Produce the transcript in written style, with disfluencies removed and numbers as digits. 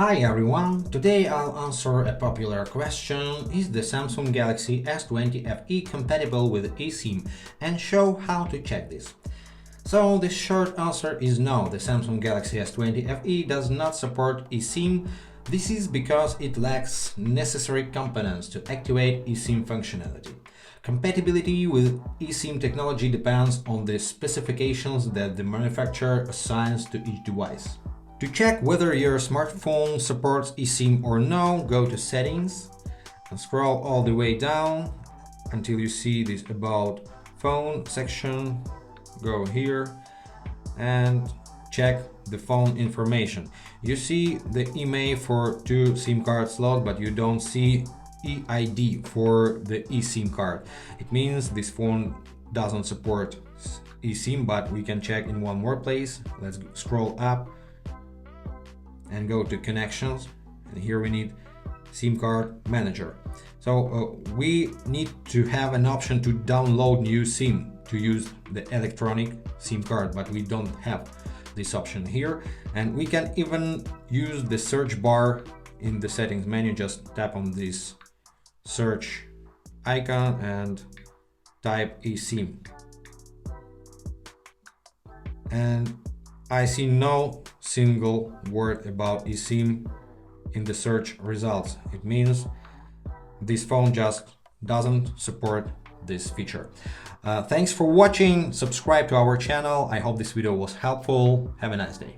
Hi everyone, today I'll answer a popular question: is the Samsung Galaxy S20 FE compatible with eSIM, and show how to check this. So the short answer is no, the Samsung Galaxy S20 FE does not support eSIM. This is because it lacks necessary components to activate eSIM functionality. Compatibility with eSIM technology depends on the specifications that the manufacturer assigns to each device. To check whether your smartphone supports eSIM or no, go to Settings and scroll all the way down until you see this About Phone section. Go here and check the phone information. You see the email for 2 SIM card slots, but you don't see EID for the eSIM card. It means this phone doesn't support eSIM, but we can check in one more place. Let's scroll up and go to Connections, and here we need SIM card manager. So we need to have an option to download new SIM to use the electronic SIM card, but we don't have this option here. And we can even use the search bar in the settings menu. Just tap on this search icon and type eSIM, and I see no single word about eSIM in the search results. It means this phone just doesn't support this feature. Thanks for watching. Subscribe to our channel. I hope this video was helpful. Have a nice day.